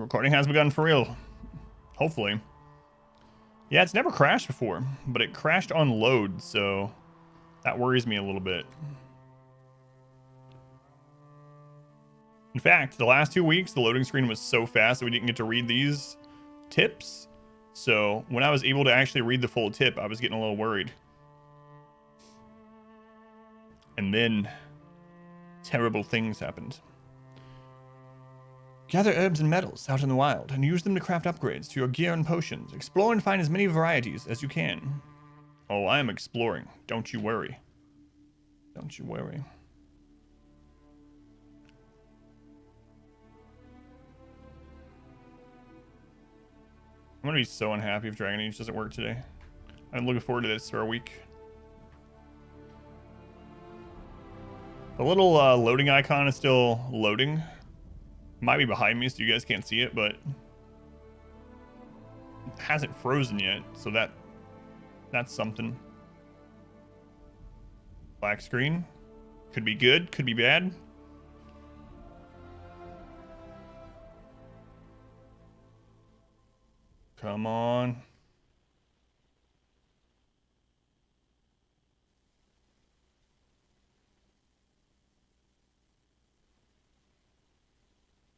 recording has begun for real. Hopefully. Yeah, it's never crashed before, but it crashed on load, so that worries me a little bit. In fact, the last 2 weeks, the loading screen was so fast that we didn't get to read these tips. So when I was able to actually read the full tip, I was getting a little worried. And then terrible things happened. Gather herbs and metals out in the wild and use them to craft upgrades to your gear and potions. Explore and find as many varieties as you can. Oh, I am exploring. Don't you worry. Don't you worry. I'm gonna be so unhappy if Dragon Age doesn't work today. I'm looking forward to this for a week. The little loading icon is still loading. Might be behind me so you guys can't see it, but it hasn't frozen yet, so that's something. Black screen. Could be good, could be bad. Come on.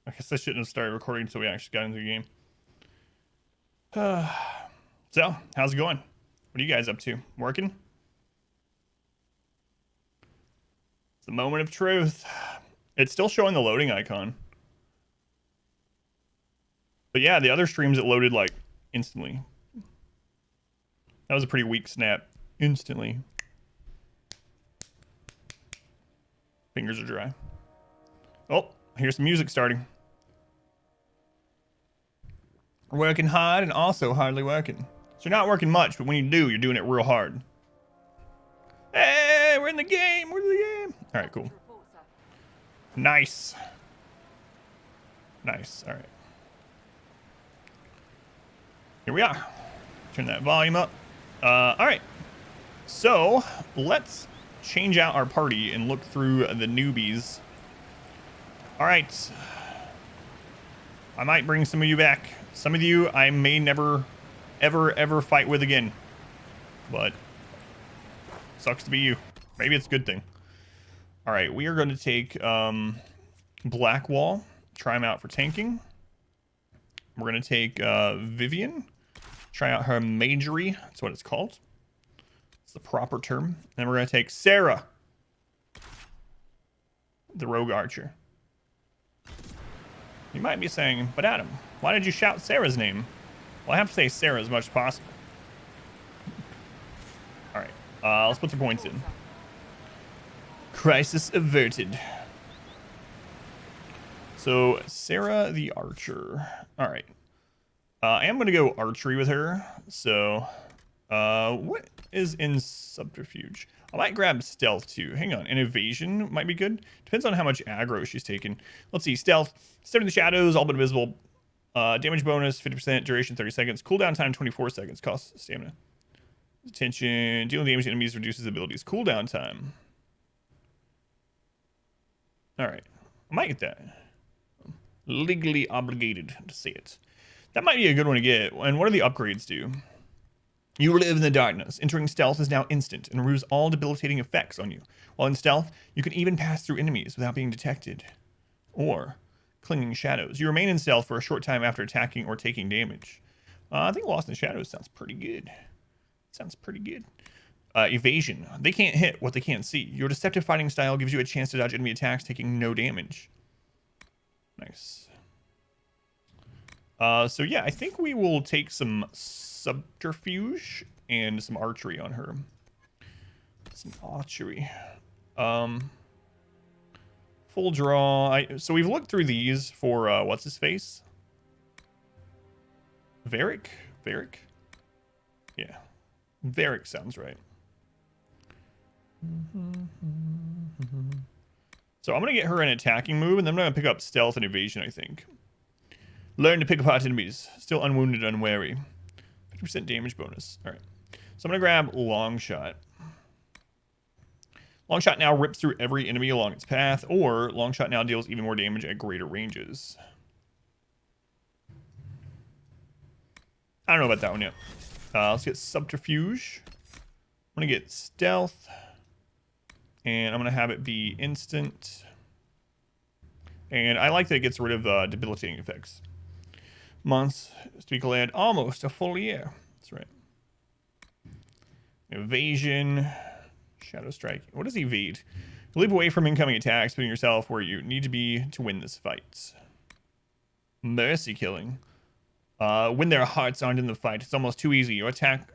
I guess I shouldn't have started recording until we actually got into the game. So, how's it going? What are you guys up to? Working? It's the moment of truth. It's still showing the loading icon. But yeah, the other streams it loaded like instantly. That was a pretty weak snap. Instantly. Fingers are dry. Oh, here's some music starting. Working hard and also hardly working. So you're not working much, but when you do, you're doing it real hard. Hey, we're in the game. We're in the game. All right, cool. Nice. Nice. All right. Here we are. Turn that volume up. All right. So let's change out our party and look through the newbies. All right. I might bring some of you back. Some of you I may never, ever fight with again. But sucks to be you. Maybe it's a good thing. All right, we are going to take Blackwall. Try him out for tanking. We're going to take Vivian. Try out her magery. That's what it's called. It's the proper term. Then we're going to take Sarah, the rogue archer. You might be saying, but Adam, why did you shout Sarah's name? Well, I have to say Sarah as much as possible. All right, let's put the points in. Crisis averted. So, Sarah the archer. All right. I am going to go archery with her. So, what is in subterfuge? I might grab stealth too. Hang on. And evasion might be good. Depends on how much aggro she's taken. Let's see. Stealth. Step in the shadows, all but invisible. Damage bonus, 50%. Duration, 30 seconds. Cooldown time, 24 seconds. Cost stamina. Attention. Dealing damage to enemies reduces abilities. Cooldown time. All right. I might get that. Legally obligated to say it. That might be a good one to get. And what do the upgrades do? You live in the darkness. Entering stealth is now instant and removes all debilitating effects on you. While in stealth, you can even pass through enemies without being detected. Or clinging shadows. You remain in stealth for a short time after attacking or taking damage. I think Lost in Shadows sounds pretty good. Sounds pretty good. Evasion. They can't hit what they can't see. Your deceptive fighting style gives you a chance to dodge enemy attacks, taking no damage. Nice. So yeah, I think we will take some subterfuge and some archery on her. Some archery. Full draw. So we've looked through these for what's his face? Varric? Varric? Yeah. Varric sounds right. So I'm gonna get her an attacking move, and then I'm gonna pick up stealth and evasion, I think. Learn to pick apart enemies. Still unwounded, unwary. 50% damage bonus. All right. So I'm going to grab Longshot. Longshot now rips through every enemy along its path, or Longshot now deals even more damage at greater ranges. I don't know about that one yet. Let's get subterfuge. I'm gonna get stealth, and I'm gonna have it be instant. And I like that it gets rid of debilitating effects. Months to be glad, almost a full year. That's right. Evasion, shadow strike. What does evade? You leap away from incoming attacks, putting yourself where you need to be to win this fight. Mercy killing. When their hearts aren't in the fight, it's almost too easy. Your attacks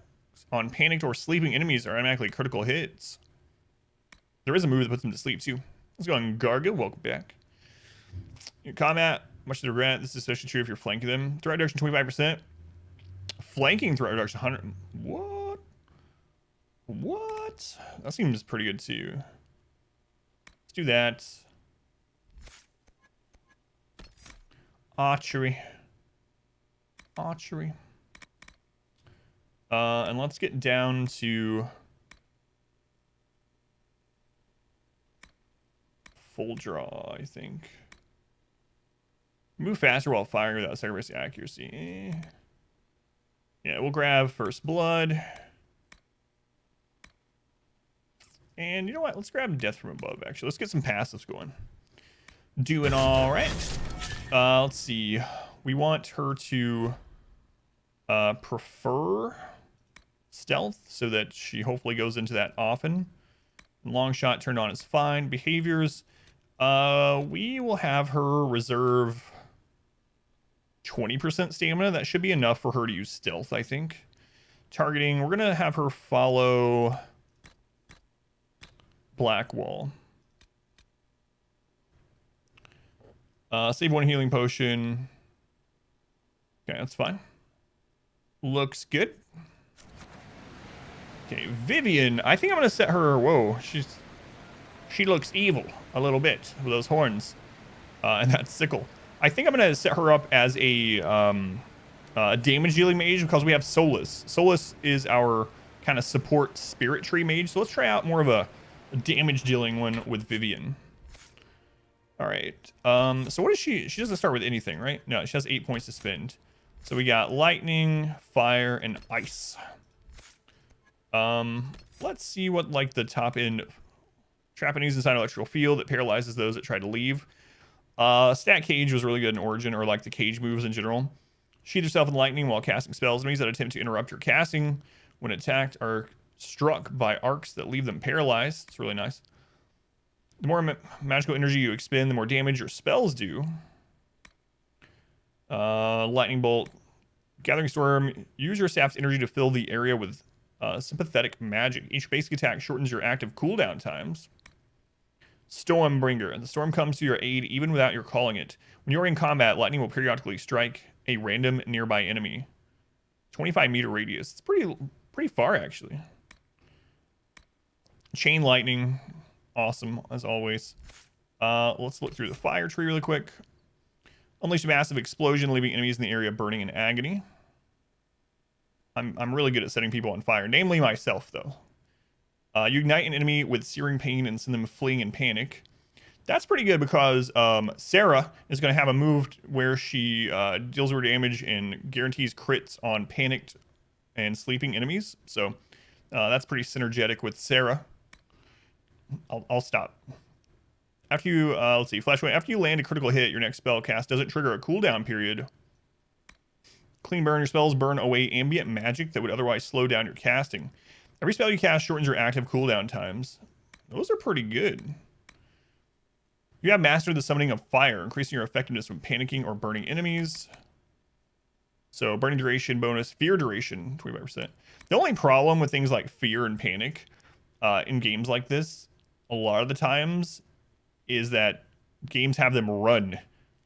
on panicked or sleeping enemies are automatically critical hits. There is a move that puts them to sleep too. Let's go on Garga. Welcome back. Your combat, much to regret. This is especially true if you're flanking them. Threat reduction 25%. Flanking threat reduction 100. What? What? That seems pretty good too. Let's do that. Archery. Archery. And let's get down to full draw, I think. Move faster while firing without sacrificing accuracy. Yeah, we'll grab first blood. And you know what? Let's grab death from above, actually. Let's get some passives going. Doing all right. Let's see. We want her to prefer stealth so that she hopefully goes into that often. Long shot turned on is fine. Behaviors. We will have her reserve 20% stamina. That should be enough for her to use stealth, I think. Targeting. We're going to have her follow Blackwall. Save one healing potion. Okay, that's fine. Looks good. Okay, Vivian. I think I'm gonna set her. Whoa, she looks evil a little bit with those horns and that sickle. I think I'm gonna set her up as a damage dealing mage because we have Solus. Solus is our kind of support spirit tree mage. So let's try out more of a damage dealing one with Vivian. All right. So what is she? She doesn't start with anything, right? No, she has 8 points to spend. So we got lightning, fire, and ice. Let's see what like the top end trap enemies inside electrical field that paralyzes those that try to leave. Stat cage was really good in Origin, or like the cage moves in general. Sheathe yourself in lightning while casting spells. Enemies that attempt to interrupt your casting when attacked are struck by arcs that leave them paralyzed. It's really nice. The more magical energy you expend, the more damage your spells do. Lightning bolt. Gathering storm. Use your staff's energy to fill the area with sympathetic magic. Each basic attack shortens your active cooldown times. Stormbringer. The storm comes to your aid even without your calling it. When you're in combat, lightning will periodically strike a random nearby enemy. 25-meter radius. It's pretty far, actually. Chain lightning. Awesome, as always. Let's look through the fire tree really quick. Unleash a massive explosion, leaving enemies in the area burning in agony. I'm really good at setting people on fire, namely myself, though. You ignite an enemy with searing pain and send them fleeing in panic. That's pretty good because Sarah is going to have a move where she deals her damage and guarantees crits on panicked and sleeping enemies. So that's pretty synergetic with Sarah. I'll stop. After you, let's see, flashpoint. After you land a critical hit, your next spell cast doesn't trigger a cooldown period. Clean burn. Your spells burn away ambient magic that would otherwise slow down your casting. Every spell you cast shortens your active cooldown times. Those are pretty good. You have mastered the summoning of fire, increasing your effectiveness when panicking or burning enemies. So burning duration bonus, fear duration, 25%. The only problem with things like fear and panic in games like this, a lot of the times, is that games have them run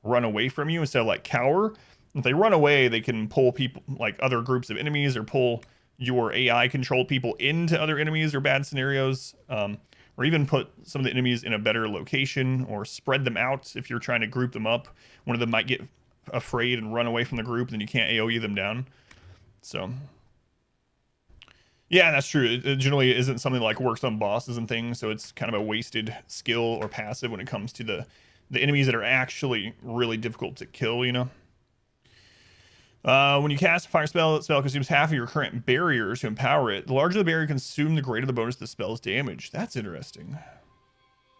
away from you instead of like cower. If they run away, they can pull people, like other groups of enemies, or pull your AI controlled people into other enemies or bad scenarios, or even put some of the enemies in a better location, or spread them out if you're trying to group them up. One of them might get afraid and run away from the group, and then you can't AoE them down. So yeah, that's true. It generally isn't something that like works on bosses and things, so it's kind of a wasted skill or passive when it comes to the enemies that are actually really difficult to kill, you know? When you cast a fire spell, that spell consumes half of your current barrier to empower it. The larger the barrier consumed, the greater the bonus to the spell's damage. That's interesting.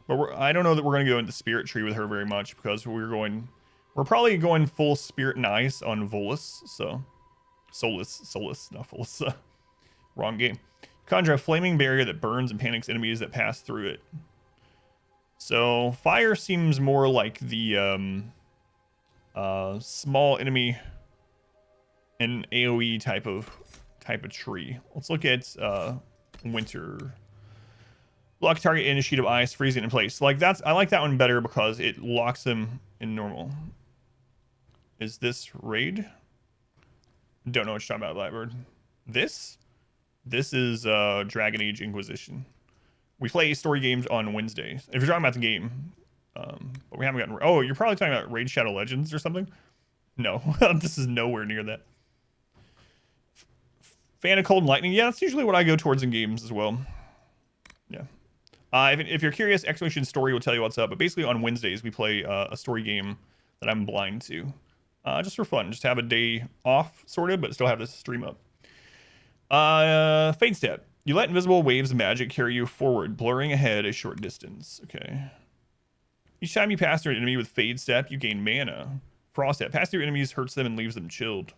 But I don't know that we're going to go into Spirit Tree with her very much because we're probably going full Spirit and Ice on Volus. So, Solus, not Volus. Wrong game. Conjure a flaming barrier that burns and panics enemies that pass through it. So, fire seems more like the small enemy and AoE type of tree. Let's look at winter. Lock target in a sheet of ice, freeze it in place. Like I like that one better because it locks them in normal. Is this raid? Don't know what you're talking about, Blackbird. This is Dragon Age Inquisition. We play story games on Wednesdays. If you're talking about the game, but we haven't gotten. Oh, you're probably talking about Raid Shadow Legends or something. No, this is nowhere near that. Fan of Cold and Lightning. Yeah, that's usually what I go towards in games as well. Yeah. If you're curious, Exclamation Story will tell you what's up. But basically on Wednesdays, we play a story game that I'm blind to. Just for fun. Just have a day off, sort of, but still have this stream up. Fade Step. You let invisible waves of magic carry you forward, blurring ahead a short distance. Okay. Each time you pass through an enemy with Fade Step, you gain mana. Frost Step. Pass through enemies hurts them and leaves them chilled.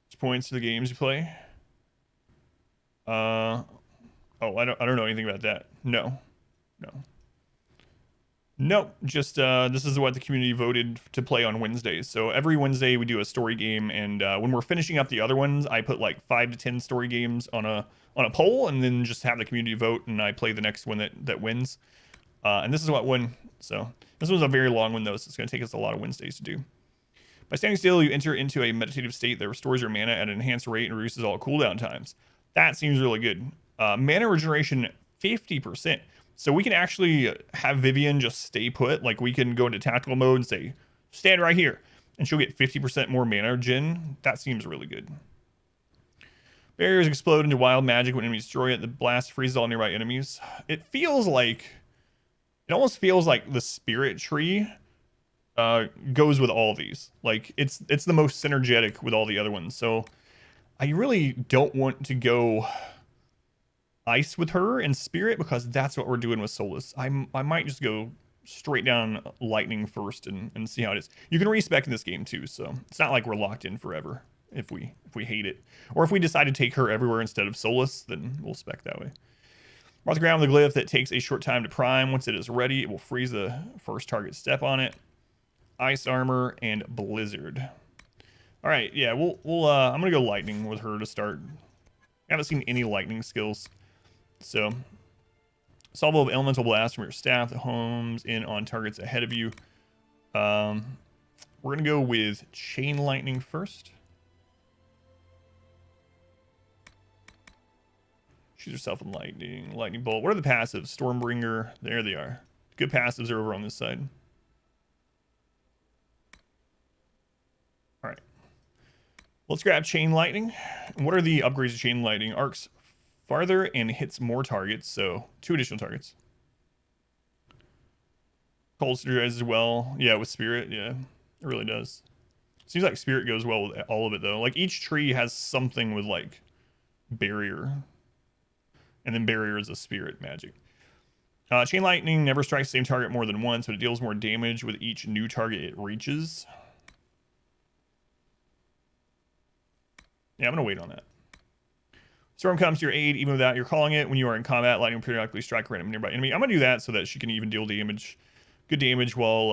Which points to the games you play? Oh, I don't know anything about that. No. Nope. Just this is what the community voted to play on Wednesdays. So every Wednesday we do a story game, and when we're finishing up the other ones, I put like 5 to 10 story games on a poll, and then just have the community vote, and I play the next one that wins. And this is what won. So this was a very long one though, so it's going to take us a lot of Wednesdays to do. By standing still, you enter into a meditative state that restores your mana at an enhanced rate and reduces all cooldown times. That seems really good. Mana regeneration 50%. So we can actually have Vivian just stay put. Like we can go into tactical mode and say, stand right here. And she'll get 50% more mana gen. That seems really good. Barriers explode into wild magic when enemies destroy it. The blast freezes all nearby enemies. It almost feels like the Spirit Tree goes with all these. Like it's the most synergetic with all the other ones. So I really don't want to go ice with her and Spirit because that's what we're doing with Solus. I might just go straight down lightning first and see how it is. You can respec in this game too, so it's not like we're locked in forever if we hate it. Or if we decide to take her everywhere instead of Solus, then we'll spec that way. Mark the ground with a glyph that takes a short time to prime. Once it is ready, it will freeze the first target step on it. Ice armor and blizzard. All right, yeah, I'm gonna go lightning with her to start. I haven't seen any lightning skills. So, salvo of elemental blast from your staff that homes in on targets ahead of you. We're gonna go with chain lightning first. Shoot yourself with lightning bolt. What are the passives? Stormbringer. There they are. Good passives are over on this side. All right. Let's grab chain lightning. And what are the upgrades to chain lightning? Arcs farther and hits more targets, so 2 additional targets. Cold synergizes as well. Yeah, with Spirit, yeah, it really does. Seems like Spirit goes well with all of it though. Like each tree has something with like barrier, and then barrier is a Spirit magic. Chain lightning never strikes the same target more than once, but it deals more damage with each new target it reaches. Yeah, I'm gonna wait on that. Storm comes to your aid even without your calling it. When you are in combat, lightning will periodically strike a random nearby enemy. I'm gonna do that so that she can even deal damage, good damage while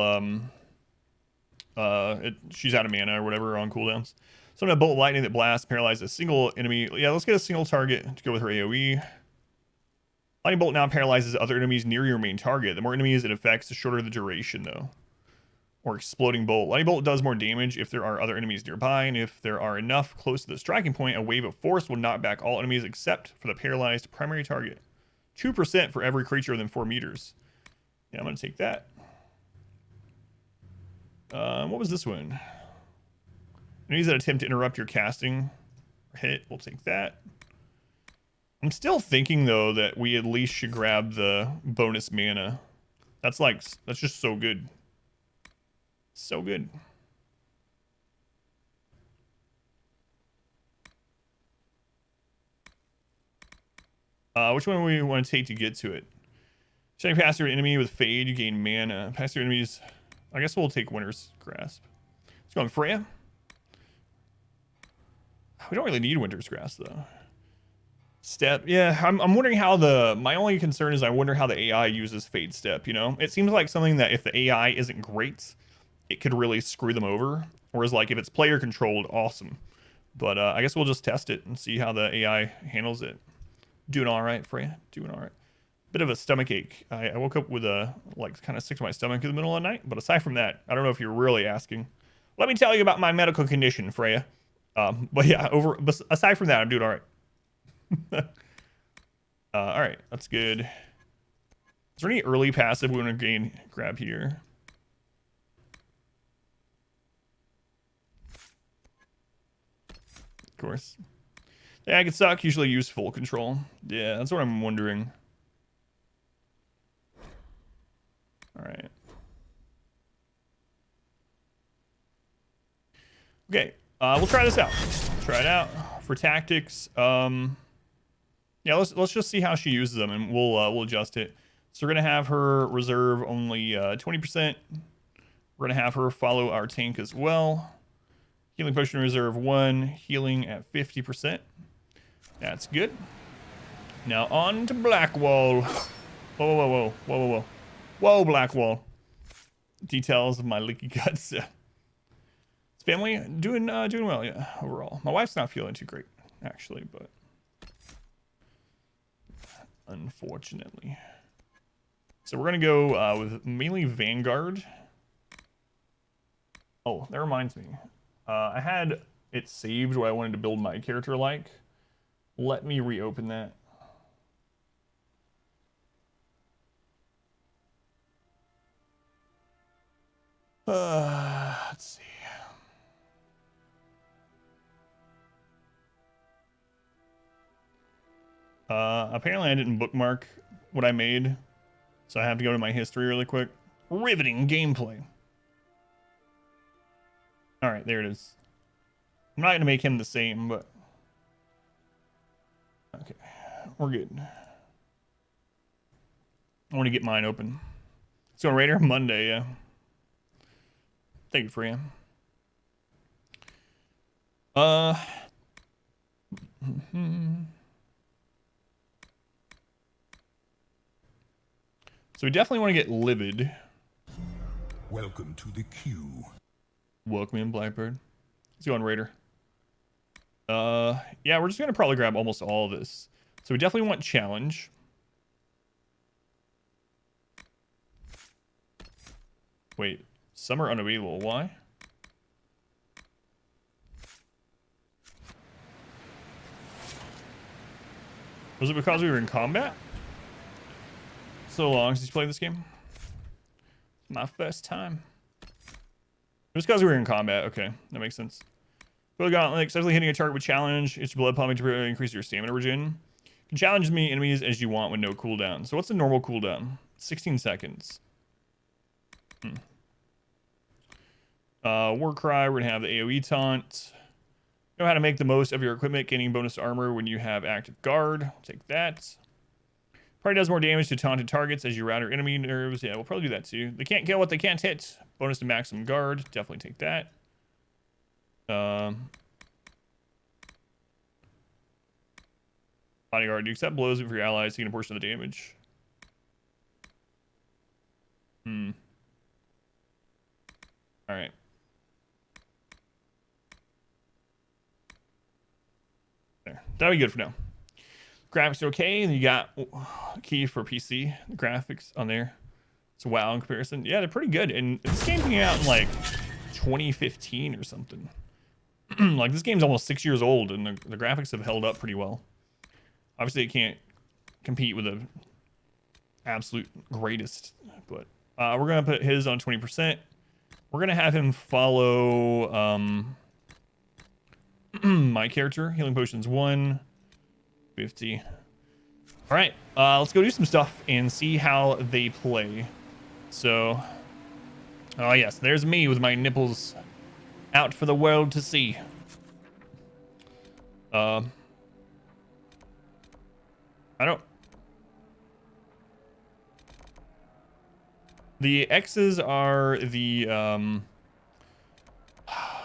she's out of mana or whatever on cooldowns. So I'm gonna bolt lightning that blasts, paralyze a single enemy. Yeah, let's get a single target to go with her AoE. Lightning bolt now paralyzes other enemies near your main target. The more enemies it affects, the shorter the duration though. Or exploding bolt. Lightning bolt does more damage if there are other enemies nearby, and if there are enough close to the striking point, a wave of force will knock back all enemies except for the paralyzed primary target. 2% for every creature within 4 meters. Yeah, I'm gonna take that. What was this one? Enemies that attempt to interrupt your casting hit, we'll take that. I'm still thinking though that we at least should grab the bonus mana. That's just so good. So good. Which one we want to take to get to it? Shining past your enemy with Fade, you gain mana. Past your enemies, I guess we'll take Winter's Grasp. Let's go on Freya. We don't really need Winter's Grasp though. Step, yeah, I'm wondering how my only concern is I wonder how the AI uses Fade Step, you know? It seems like something that if the AI isn't great, it could really screw them over. Whereas like if it's player controlled, awesome. But I guess we'll just test it and see how the AI handles it. Doing all right, Freya, doing all right. Bit of a stomach ache. I woke up with a, like, kind of sick to my stomach in the middle of the night. But aside from that, I don't know if you're really asking. Let me tell you about my medical condition, Freya. But yeah, aside from that, I'm doing all right. All right, that's good. Is there any early passive we want to grab here? Of course. Yeah, I could suck. Usually use full control. Yeah, that's what I'm wondering. All right. Okay, we'll try this out. Try it out for tactics. Yeah, let's just see how she uses them, and we'll adjust it. So we're gonna have her reserve only 20%. We're gonna have her follow our tank as well. Healing potion reserve 1, healing at 50%. That's good. Now on to Blackwall. Whoa, whoa, whoa, whoa, whoa, whoa, whoa. Whoa, Blackwall. Details of my leaky guts. Family doing well, yeah, overall. My wife's not feeling too great, actually, but unfortunately. So we're gonna go with mainly Vanguard. Oh, that reminds me. I had it saved what I wanted to build my character like. Let me reopen that. Let's see. Apparently I didn't bookmark what I made, so I have to go to my history really quick. Riveting gameplay. All right, there it is. I'm not gonna make him the same, but okay, we're good. I want to get mine open. Let's go Raider Monday, yeah. Thank you, Freya. So we definitely want to get Livid. Welcome to the queue. Welcome in, Blackbird. Let's go on Raider. Yeah, we're just gonna probably grab almost all of this. So we definitely want challenge. Wait, some are unavailable. Why? Was it because we were in combat? So long since you played this game. My first time. It was because we were in combat. Okay, that makes sense. Blood Gauntlet, successfully hitting a target with challenge. It's blood pumping to increase your stamina regen. You can challenge as many enemies as you want with no cooldown. So what's the normal cooldown? 16 seconds. Warcry, we're gonna have the AoE taunt. Know how to make the most of your equipment, gaining bonus armor when you have active guard. Take that. Probably does more damage to taunted targets as you router enemy nerves. Yeah, we'll probably do that too. They can't kill what they can't hit. Bonus to maximum guard. Definitely take that. Bodyguard. You accept blows for your allies, taking a portion of the damage. Alright. There. That'll be good for now. Graphics are okay, and you got key for PC. The graphics on there. It's WoW in comparison. Yeah, they're pretty good. And this game came out in like 2015 or something. Like this game's almost 6 years old, and the graphics have held up pretty well. Obviously, it can't compete with the absolute greatest, but we're gonna put his on 20%. We're gonna have him follow my character. Healing potions 1, 50. All right, let's go do some stuff and see how they play. So, oh yes, there's me with my nipples out for the world to see. I don't... The X's are the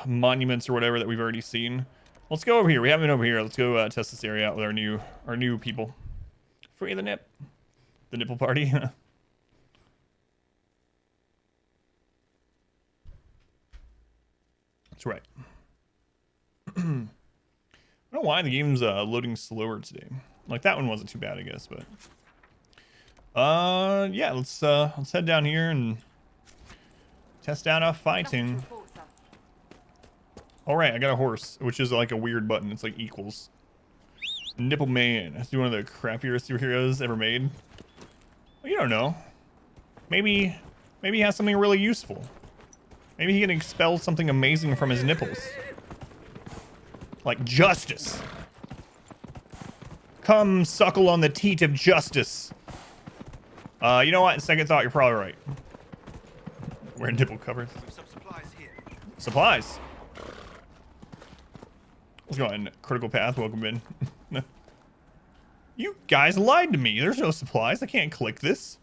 monuments or whatever that we've already seen. Let's go over here. We haven't been over here. Let's go test this area out with our new people. Free the nip. The nipple party. That's right. I don't know why the game's loading slower today. Like that one wasn't too bad, I guess, but yeah, let's head down here and test out our fighting. All right, I got a horse, which is like a weird button. It's like equals. Nipple Man. That's one of the crappier superheroes ever made. Well, you don't know. Maybe he has something really useful. Maybe he can expel something amazing from his nipples. Like justice. Come suckle on the teat of justice. You know what? In second thought, you're probably right. Wearing nipple covers. Some supplies here. Supplies. Let's go on critical path. Welcome in. You guys lied to me. There's no supplies. I can't click this.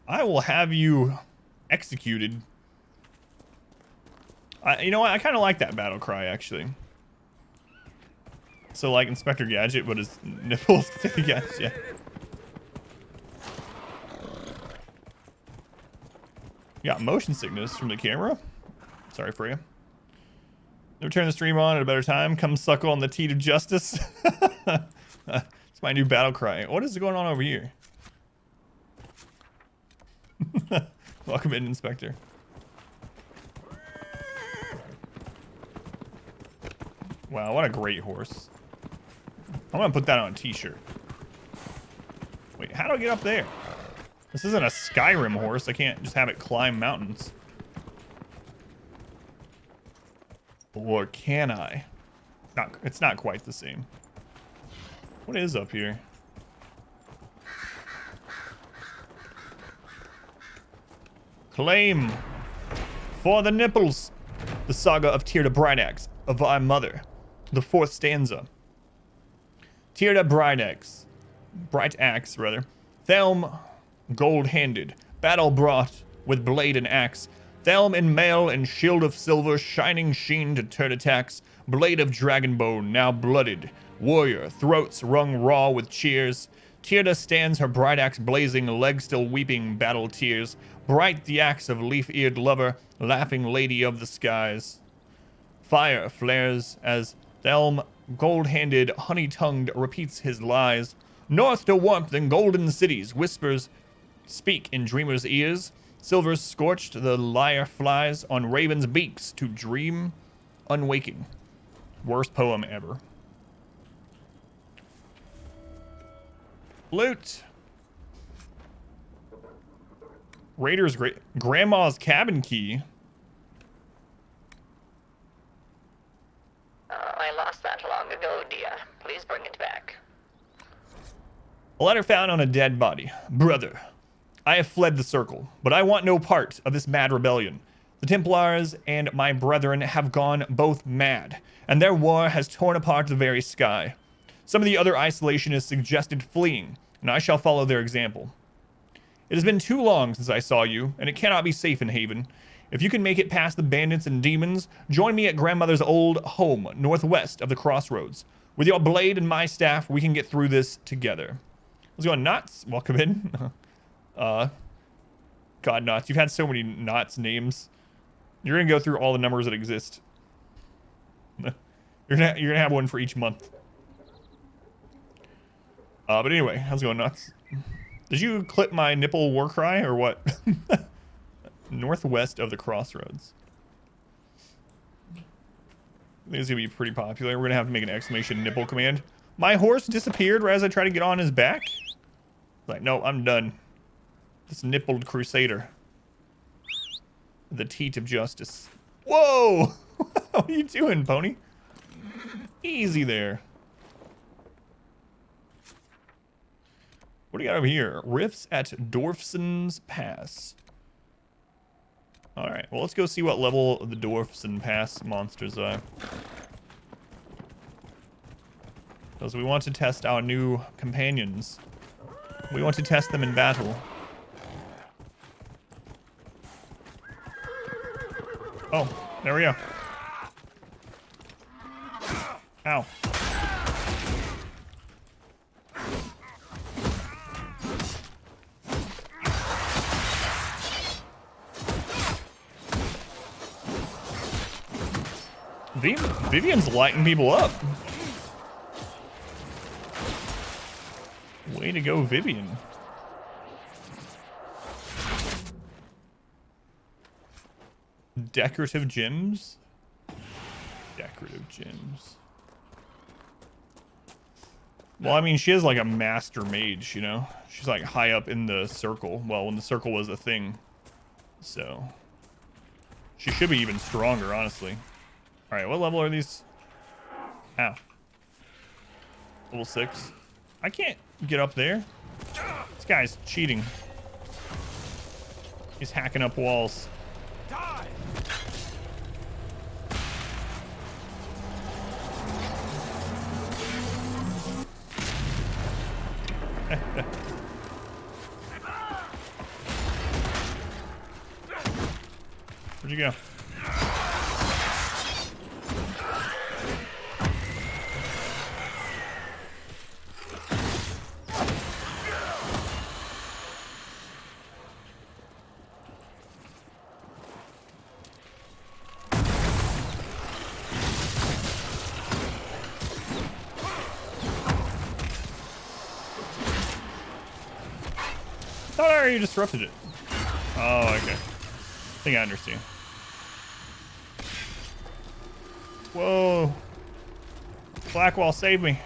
I will have you executed. You know what? I kind of like that battle cry, actually. So, like Inspector Gadget, but his nipples. Yes, yeah. You got motion sickness from the camera. Sorry for you. Never turn the stream on at a better time. Come suckle on the teat of justice. It's my new battle cry. What is going on over here? Welcome in, Inspector. Wow, what a great horse. I'm gonna put that on a t-shirt. Wait, how do I get up there? This isn't a Skyrim horse. I can't just have it climb mountains. Or can I? It's not quite the same. What is up here? Claim for the nipples. The saga of Tirda Brightaxe, of our mother. The fourth stanza. Tirda Brightaxe, rather. Thelm, gold-handed, battle brought with blade and axe. Thelm in mail and shield of silver, shining sheen to turn attacks. Blade of dragon bone, now blooded. Warrior, throats wrung raw with cheers. Tirda stands, her bright axe blazing, legs still weeping battle tears. Bright the axe of leaf-eared lover, laughing lady of the skies. Fire flares as Thelm, gold-handed, honey-tongued, repeats his lies. North to warmth and golden cities, whispers speak in dreamers' ears. Silver scorched, the lyre flies on ravens' beaks to dream unwaking. Worst poem ever. Loot. Raider's grandma's cabin key. I lost that long ago, dear. Please bring it back. A letter found on a dead body. Brother, I have fled the circle, but I want no part of this mad rebellion. The Templars and my brethren have gone both mad, and their war has torn apart the very sky. Some of the other isolationists suggested fleeing, and I shall follow their example. It has been too long since I saw you, and it cannot be safe in Haven. If you can make it past the bandits and demons, join me at grandmother's old home, northwest of the crossroads. With your blade and my staff, we can get through this together. Let's go on Knots. Welcome in. God, Knots. You've had so many Knots names. You're gonna go through all the numbers that exist. You're gonna have one for each month. But anyway, how's it going, Knots? Did you clip my nipple war cry or what? Northwest of the crossroads. I think it's gonna be pretty popular. We're gonna have to make an exclamation nipple command. My horse disappeared right as I tried to get on his back. Like, no, I'm done. This nippled crusader. The teat of justice. Whoa! What are you doing, pony? Easy there. What do you got over here? Rifts at Dwarfson's Pass. Alright, well, let's go see what level the Dwarfson Pass monsters are. Because we want to test our new companions. We want to test them in battle. Oh, there we go. Ow. Vivian's lighting people up. Way to go, Vivian. Decorative gems? Decorative gems. Well, I mean, she is like a master mage, you know? She's like high up in the circle. Well, when the circle was a thing. So. She should be even stronger, honestly. Alright, what level are these? Ow. Level 6. I can't get up there. This guy's cheating. He's hacking up walls. Die. Where'd you go? I thought I already disrupted it. Oh, okay. I think I understand. Whoa. Blackwall, save me.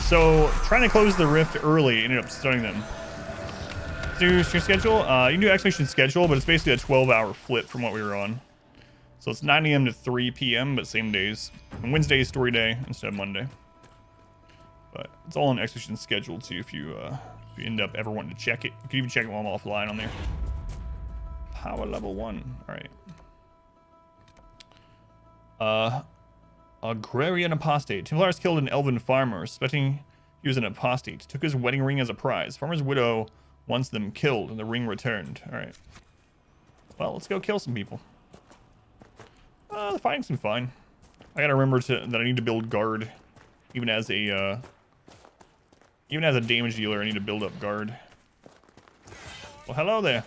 So, trying to close the rift early ended up stunning them. Do stream schedule? You can do execution schedule, but it's basically a 12-hour flip from what we were on. So it's 9 a.m. to 3 p.m., but same days. And Wednesday is story day instead of Monday. But it's all on execution schedule too. If you end up ever wanting to check it, you can even check it while I'm offline on there. Power level 1. All right. Agrarian apostate. Templars killed an elven farmer, suspecting he was an apostate. Took his wedding ring as a prize. Farmer's widow wants them killed, and the ring returned. All right. Well, let's go kill some people. The fighting seemed fine. I gotta remember that I need to build guard, even as a damage dealer. I need to build up guard. Well, hello there.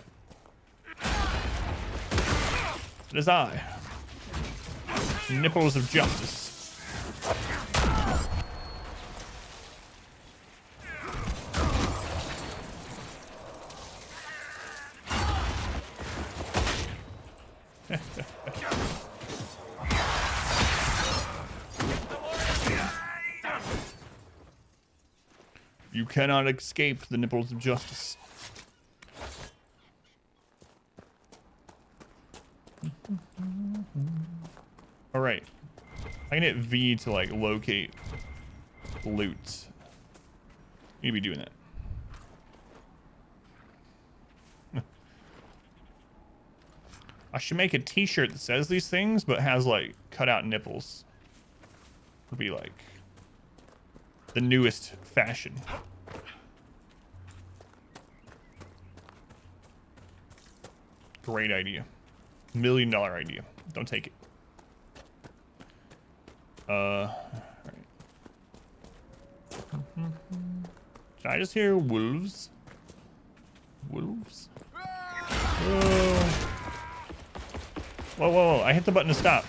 It is I, Nipples of Justice. You cannot escape the Nipples of Justice. All right, I can hit V to like locate loot. You need to be doing that. I should make a t-shirt that says these things, but has like cut out nipples. Would be like the newest fashion. Great idea. $1 million idea. Don't take it. All right. Did I just hear wolves? Wolves? Whoa. Whoa, whoa, whoa. I hit the button to stop.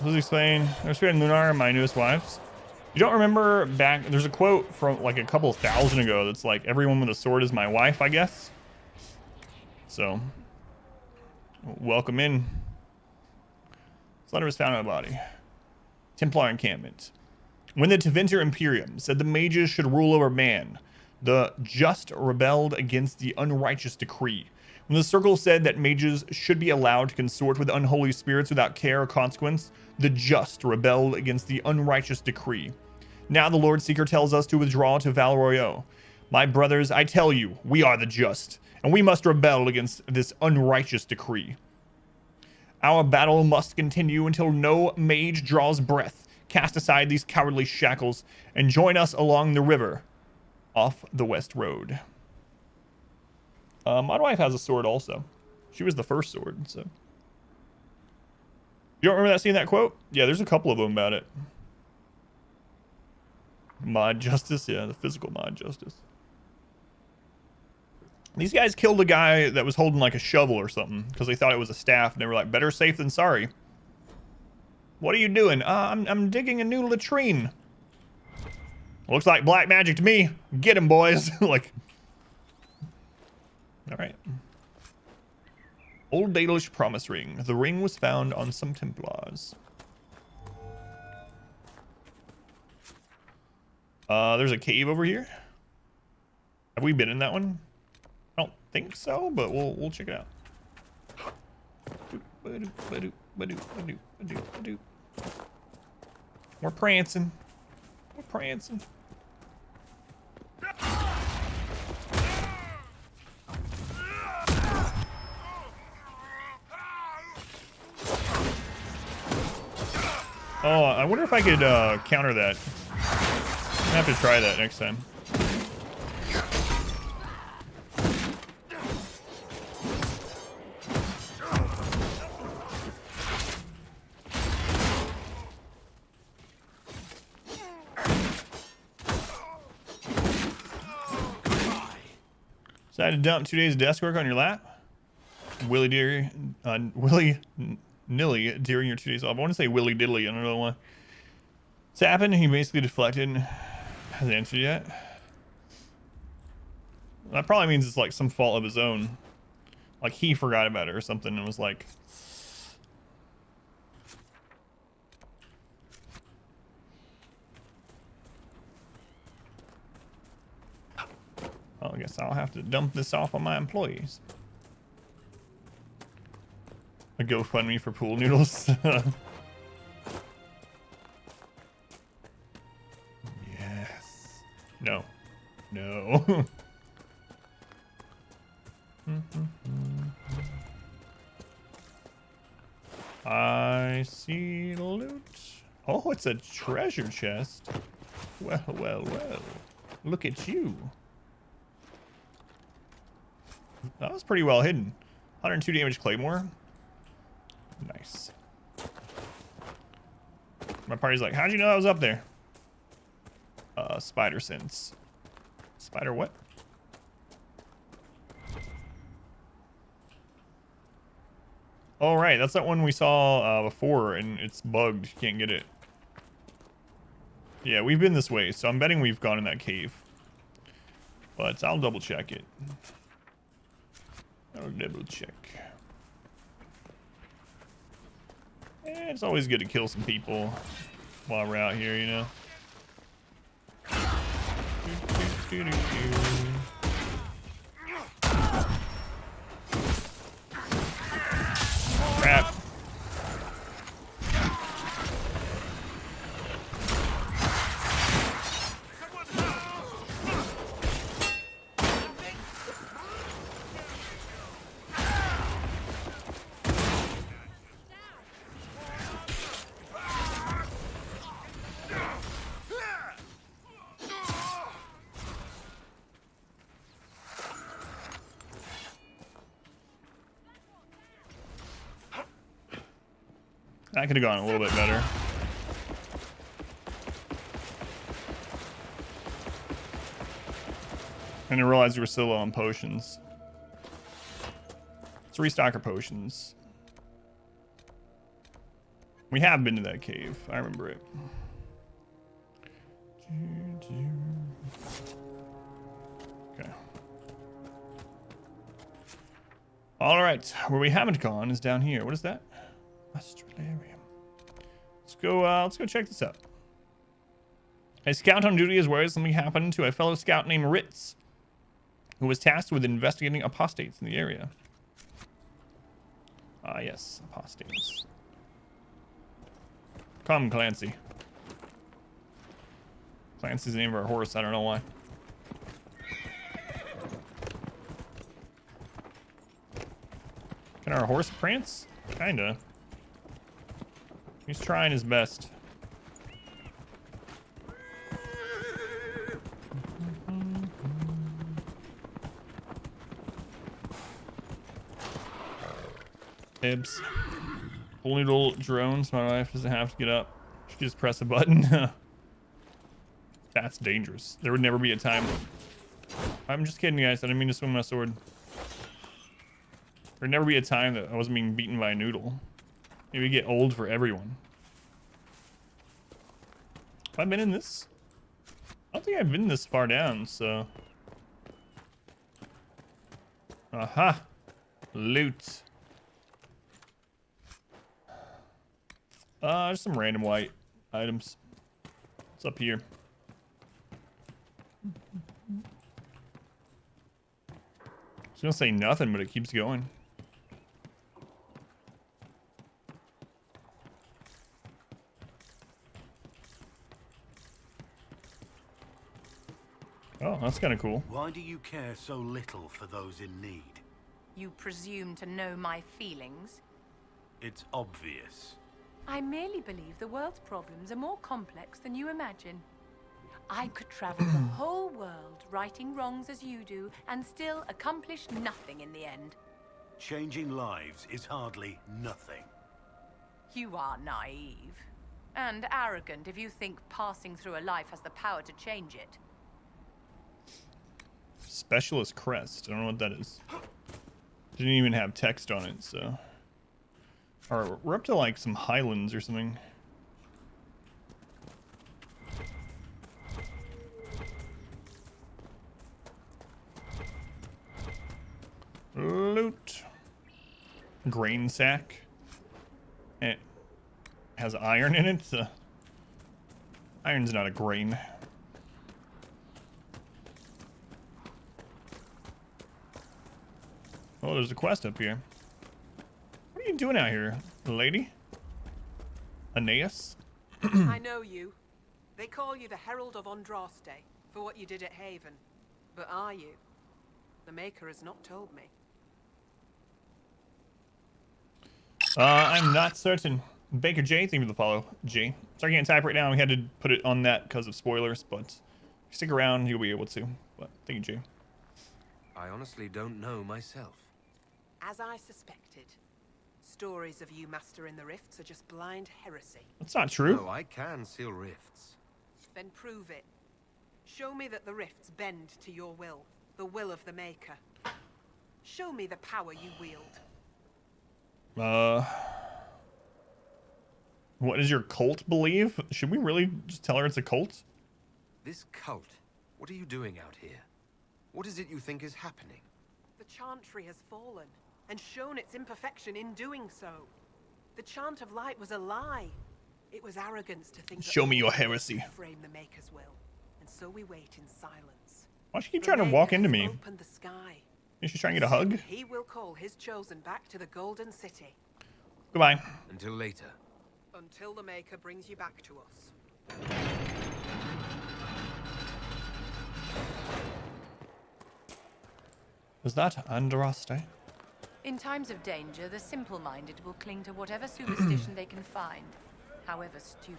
Let's explain. There's and Lunar, my newest wives. You don't remember back? There's a quote from like a couple thousand ago that's like, everyone with a sword is my wife, I guess. So, welcome in. This letter was found on a body. Templar encampment. When the Tevinter Imperium said the mages should rule over man, the just rebelled against the unrighteous decree. When the Circle said that mages should be allowed to consort with unholy spirits without care or consequence, the just rebelled against the unrighteous decree. Now the Lord Seeker tells us to withdraw to Val Royeaux. My brothers, I tell you, we are the just, and we must rebel against this unrighteous decree. Our battle must continue until no mage draws breath. Cast aside these cowardly shackles and join us along the river off the West Road. My wife has a sword also. She was the first sword, so. You don't remember seeing that quote? Yeah, there's a couple of them about it. Mod justice, yeah, the physical mod justice. These guys killed a guy that was holding like a shovel or something because they thought it was a staff, and they were like, better safe than sorry. What are you doing? I'm digging a new latrine. Looks like black magic to me. Get him, boys. Like, all right. Old Dalish promise ring. The ring was found on some Templars. There's a cave over here. Have we been in that one? I don't think so, but we'll check it out. We're prancing. We're prancing. Oh, I wonder if I could counter that. I have to try that next time. Decided to dump 2 days of desk work on your lap? Willy-nilly during your 2 days off. I want to say willy-diddly, I don't know why. It's happened, he basically deflected. Hasn't answered yet. That probably means it's like some fault of his own. Like he forgot about it or something and was like... Well, I guess I'll have to dump this off on my employees. A GoFundMe for pool noodles. Yes. No. No. I see loot. Oh, it's a treasure chest. Well, well, well. Look at you. That was pretty well hidden. 102 damage claymore. Nice. My party's like, how'd you know I was up there? Spider sense. Spider what? Oh, right. That's that one we saw before, and it's bugged. You can't get it. Yeah, we've been this way, so I'm betting we've gone in that cave. But I'll double check it. I'll double check. It's always good to kill some people while we're out here, you know? Crap. That could have gone a little bit better. I didn't realize we were still low on potions. Let's restock our potions. We have been to that cave. I remember it. Okay. All right. Where we haven't gone is down here. What is that? Australarium. Let's go check this out. A scout on duty is where something happened to a fellow scout named Ritz, who was tasked with investigating apostates in the area. Ah, yes, apostates. Come, Clancy. Clancy's the name of our horse. I don't know why. Can our horse prance? Kinda. He's trying his best. Ibs. Cool little drones. My wife doesn't have to get up. She can just press a button. That's dangerous. There would never be a time. I'm just kidding, guys. I didn't mean to swing my sword. There'd never be a time that I wasn't being beaten by a noodle. Maybe get old for everyone. Have I been in this? I don't think I've been this far down, so. Aha! Loot. Just some random white items. What's up here? I was gonna say nothing, but it keeps going. Oh, that's kind of cool. Why do you care so little for those in need? You presume to know my feelings? It's obvious. I merely believe the world's problems are more complex than you imagine. I could travel the whole world, righting wrongs as you do, and still accomplish nothing in the end. Changing lives is hardly nothing. You are naive. And arrogant if you think passing through a life has the power to change it. Specialist crest. I don't know what that is. Didn't even have text on it, so. Alright, we're up to like some highlands or something. Loot. Grain sack. It has iron in it. So iron's not a grain. Oh, there's a quest up here. What are you doing out here, lady? Aeneas? I know you. They call you the Herald of Andraste for what you did at Haven. But are you? The Maker has not told me. I'm not certain. Baker J, thank you for the follow. J. Sorry I can't type right now. We had to put it on that because of spoilers, but if you stick around, you'll be able to. But thank you, J. I honestly don't know myself. As I suspected. Stories of you mastering the rifts are just blind heresy. That's not true. No, I can seal rifts. Then prove it. Show me that the rifts bend to your will, the will of the Maker. Show me the power you wield. What does your cult believe? Should we really just tell her it's a cult? This cult, what are you doing out here? What is it you think is happening? The Chantry has fallen, and shown its imperfection in doing so. The Chant of Light was a lie. It was arrogance to think. Show me your heresy. Frame the Maker's will, and so we wait in silence. Why does she keep trying to walk into me? Open the sky. Is she trying to get a hug? He will call his chosen back to the Golden City. Goodbye. Until later. Until the Maker brings you back to us. Is that Andraste? In times of danger, the simple-minded will cling to whatever superstition they can find, however stupid.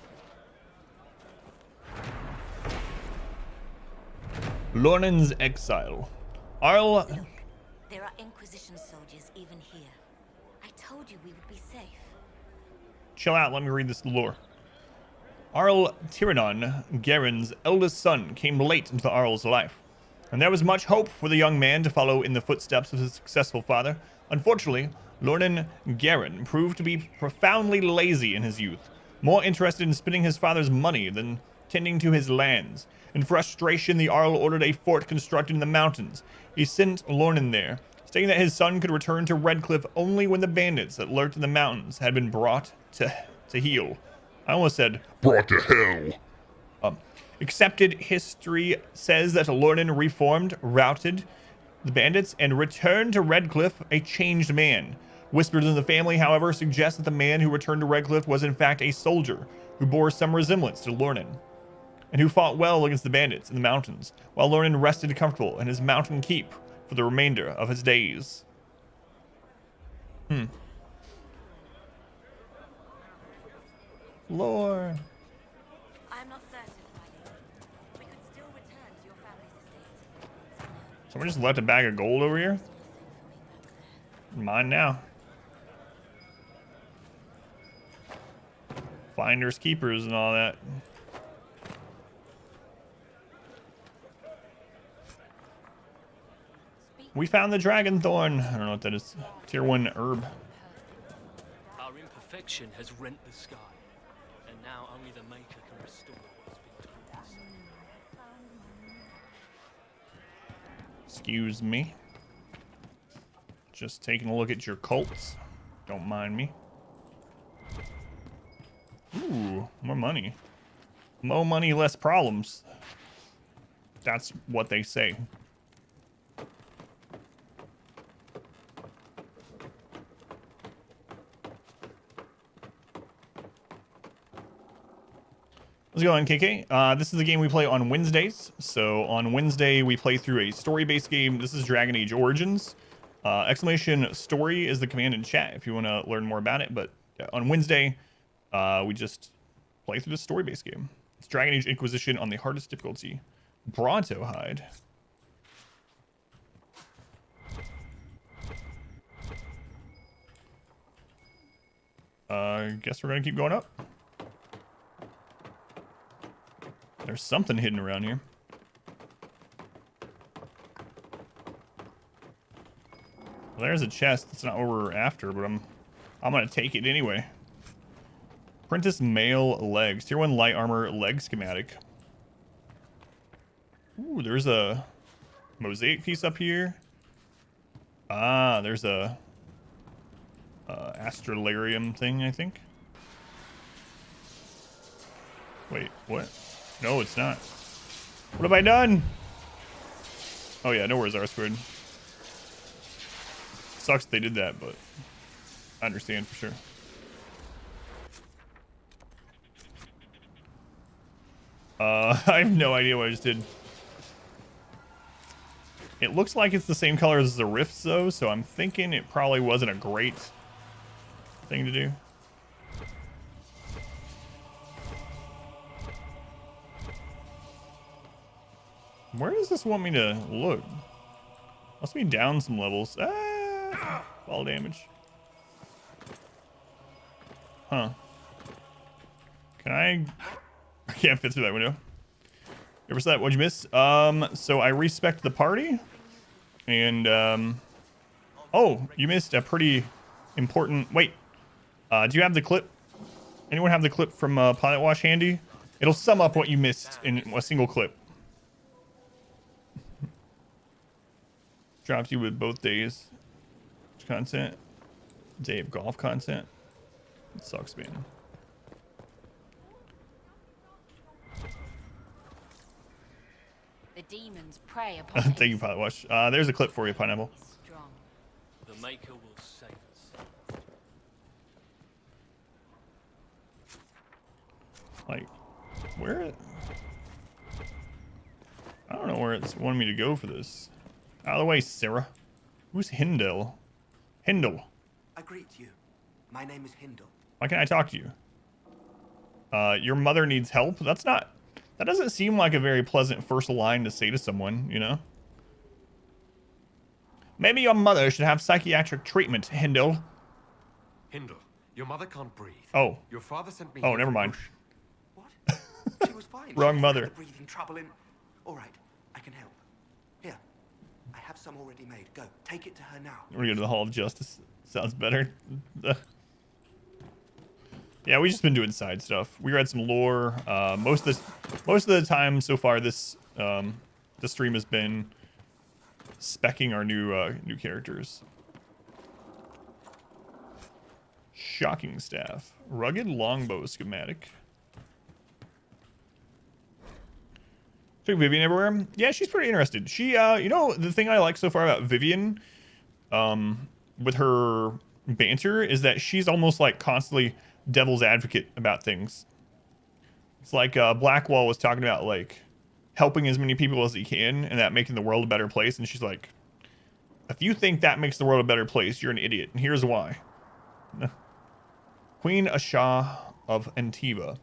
Lornan's exile. Arl. Look, there are Inquisition soldiers even here. I told you we would be safe. Chill out, let me read this lore. Arl Tiranon, Garen's eldest son, came late into Arl's life, and there was much hope for the young man to follow in the footsteps of his successful father. Unfortunately, Lornan Garin proved to be profoundly lazy in his youth, more interested in spending his father's money than tending to his lands. In frustration, the Arl ordered a fort constructed in the mountains. He sent Lornan there, stating that his son could return to Redcliffe only when the bandits that lurked in the mountains had been brought to heel. I almost said Brought to hell. Accepted history says that Lornan reformed, routed the bandits, and returned to Redcliffe a changed man. Whispers in the family, however, suggest that the man who returned to Redcliffe was in fact a soldier who bore some resemblance to Lornan, and who fought well against the bandits in the mountains, while Lornan rested comfortable in his mountain keep for the remainder of his days. Lore. I'm not certain, my lady. We could still return to your family's estate. Someone just left a bag of gold over here? Mine now. Finders, keepers, and all that. We found the dragon thorn. I don't know what that is. Tier 1 herb. Our imperfection has rent the sky, and now only the Maker can restore what's been torn. Excuse me. Just taking a look at your cults. Don't mind me. Ooh, more money. More money, less problems. That's what they say. How's it going, KK? This is the game we play on Wednesdays. So on Wednesday, we play through a story-based game. This is Dragon Age Origins. Exclamation story is the command in chat if you want to learn more about it. But on Wednesday, we just play through the story-based game. It's Dragon Age Inquisition on the hardest difficulty. Bronto hide. Guess we're gonna keep going up. There's something hidden around here. Well, there's a chest. That's not what we're after, but I'm gonna take it anyway. Apprentice male legs. Tier 1 light armor leg schematic. Ooh, there's a mosaic piece up here. Ah, there's a astrolarium thing, I think. Wait, what? No, it's not. What have I done? Oh yeah, nowhere's R squared. Sucks that they did that, but I understand for sure. I have no idea what I just did. It looks like it's the same color as the rifts though, so I'm thinking it probably wasn't a great thing to do. Where does this want me to look? Must be down some levels. Ah, fall damage. Huh. Can I can't fit through that window. Ever said that? What'd you miss? So I respect the party. And, oh, you missed a pretty important, wait. Do you have the clip? Anyone have the clip from Pilot Wash handy? It'll sum up what you missed in a single clip. Drops you with both days content. Day of golf content. It sucks, man. The demons prey upon Thank you, Pilot Wash. There's a clip for you, Pineapple. strong. The Maker will save us. Like, where? I don't know where it's wanting me to go for this. Out of the way, Sarah. Who's Hindel? Hindel. I greet you. My name is Hindel. Why can't I talk to you? Your mother needs help? That doesn't seem like a very pleasant first line to say to someone, you know? Maybe your mother should have psychiatric treatment, Hindel. Hindle, your mother can't breathe. Oh. Your father sent me. Oh, here never from mind. Bush. What? She was fine. Wrong She mother. had breathing trouble in. All right, I can help. Here, I have have some already made. Go, take it to her now. We're gonna go to the Hall of Justice. Sounds better. Yeah, we just been doing side stuff. We read some lore. Most of the time so far, this the stream has been speccing our new characters. Shocking staff, rugged longbow schematic. Took Vivian everywhere. Yeah, she's pretty interested. She, you know, the thing I like so far about Vivian, with her banter is that she's almost like constantly devil's advocate about things. It's like Blackwall was talking about like helping as many people as he can and that making the world a better place. And she's like, if you think that makes the world a better place, you're an idiot. And here's why. Queen Asha of Antiva.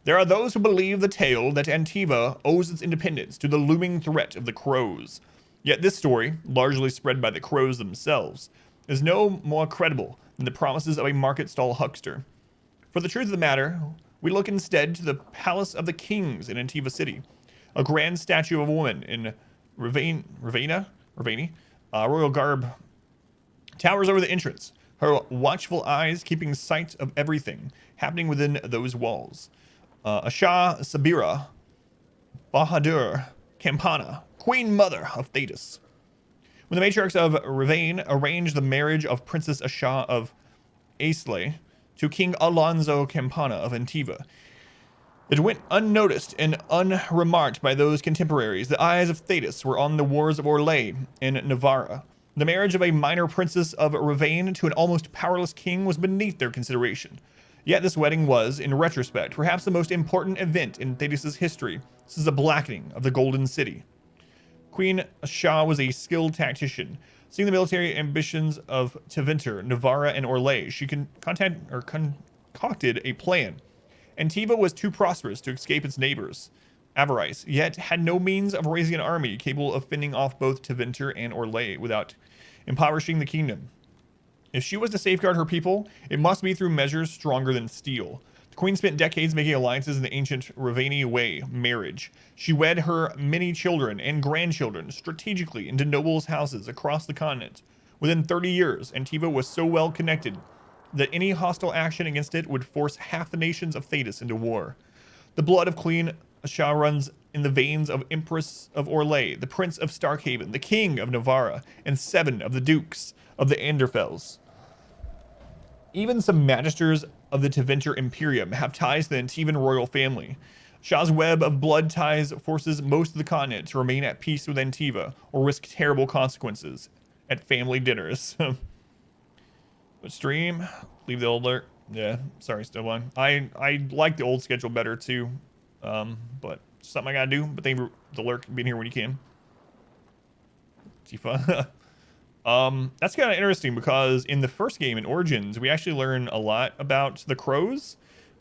There are those who believe the tale that Antiva owes its independence to the looming threat of the crows. Yet this story, largely spread by the crows themselves, is no more credible than the promises of a market stall huckster. For the truth of the matter, we look instead to the Palace of the Kings in Antiva City. A grand statue of a woman in Ravani, royal garb, towers over the entrance, her watchful eyes keeping sight of everything happening within those walls. Asha Sabira, Bahadur, Campana, Queen Mother of Thetis. When the matriarchs of Ravane arranged the marriage of Princess Asha of Aislay to King Alonso Campana of Antiva, it went unnoticed and unremarked by those contemporaries. The eyes of Thetis were on the wars of Orlais and Navarra. The marriage of a minor princess of Ravane to an almost powerless king was beneath their consideration. Yet this wedding was, in retrospect, perhaps the most important event in Thetis' history since the blackening of the Golden City. Queen Asha was a skilled tactician. Seeing the military ambitions of Tevinter, Navarra, and Orlais, she concocted a plan. Antiva was too prosperous to escape its neighbors, Avarice, yet had no means of raising an army capable of fending off both Tevinter and Orlais without impoverishing the kingdom. If she was to safeguard her people, it must be through measures stronger than steel. The queen spent decades making alliances in the ancient Ravani way, marriage. She wed her many children and grandchildren strategically into nobles' houses across the continent. Within 30 years, Antiva was so well connected that any hostile action against it would force half the nations of Thetis into war. The blood of Queen Asha runs in the veins of Empress of Orlais, the Prince of Starkhaven, the King of Navarra, and 7 of the Dukes of the Anderfels. Even some magisters of the Tevinter Imperium have ties to the Antivan royal family. Shah's web of blood ties forces most of the continent to remain at peace with Antiva or risk terrible consequences at family dinners. But stream, leave the old alert. Yeah, sorry, still on. I like the old schedule better too, but something I gotta do. But thank you for the lurk being here when you can. Tifa. That's kind of interesting because in the first game in Origins, we actually learn a lot about the crows,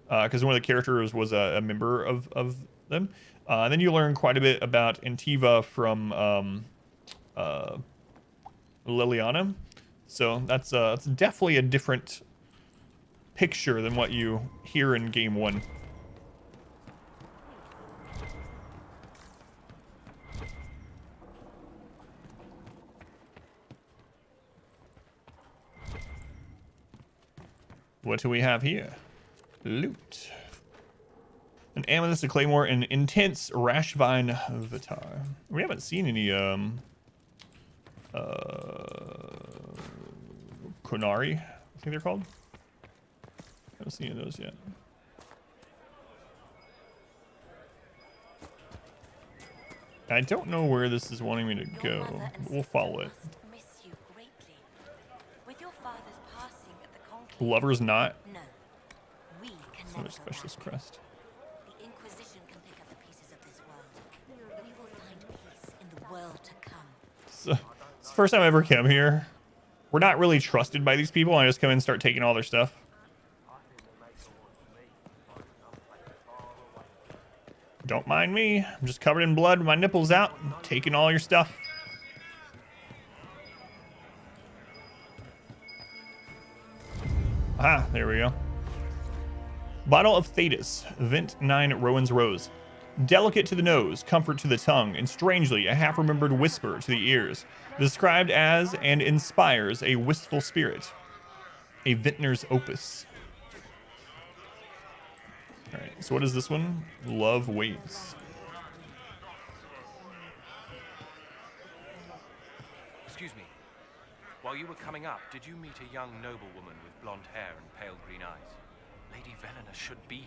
because one of the characters was a member of them. And then you learn quite a bit about Antiva from Liliana. So that's definitely a different picture than what you hear in game 1. What do we have here? Loot. An amethyst, a claymore, and intense rashvine vitar. We haven't seen any Konari, I think they're called. Haven't seen any of those yet. I don't know where this is wanting me to go. We'll follow it. Lover's Knot. No. We can Another never specialist back. crest. The Inquisition can pick up the pieces of this world. We will find peace in the world to come. So, it's the first time I ever came here. We're not really trusted by these people. I just come in and start taking all their stuff. Don't mind me. I'm just covered in blood with my nipples out. I'm taking all your stuff. Ah, there we go. Bottle of Thetis. Vent 9 Rowan's Rose. Delicate to the nose, comfort to the tongue, and strangely a half-remembered whisper to the ears. Described as and inspires a wistful spirit. A vintner's opus. Alright, so what is this one? Love Waits. Excuse me. While you were coming up, did you meet a young noblewoman with blonde hair and pale green eyes? Lady Velena should be here.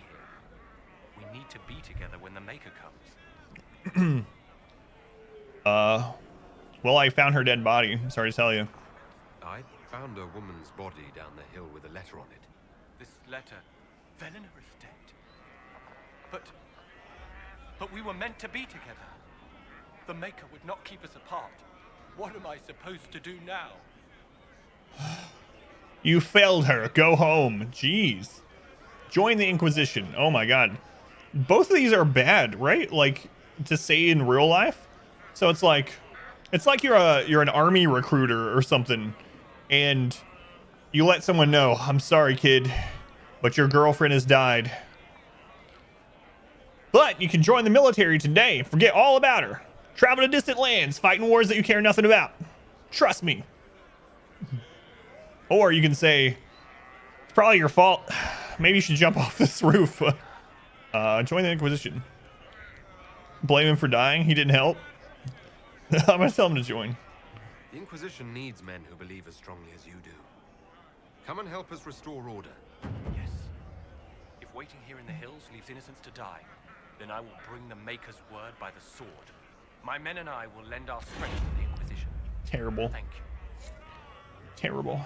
We need to be together when the Maker comes. Well, I found her dead body. Sorry to tell you. I found a woman's body down the hill with a letter on it. This letter... Velena is dead. But we were meant to be together. The Maker would not keep us apart. What am I supposed to do now? You failed her. Go home. Jeez. Join the Inquisition. Oh my god. Both of these are bad, right? Like, to say in real life. So it's like you're an army recruiter or something, and you let someone know, I'm sorry, kid, but your girlfriend has died. But you can join the military today. Forget all about her. Travel to distant lands, fighting wars that you care nothing about. Trust me. Or you can say, it's probably your fault. Maybe you should jump off this roof. Join the Inquisition. Blame him for dying. He didn't help. I'm gonna tell him to join. The Inquisition needs men who believe as strongly as you do. Come and help us restore order. Yes. If waiting here in the hills leaves innocents to die, then I will bring the Maker's word by the sword. My men and I will lend our strength to the Inquisition. Terrible. Thank you. Terrible.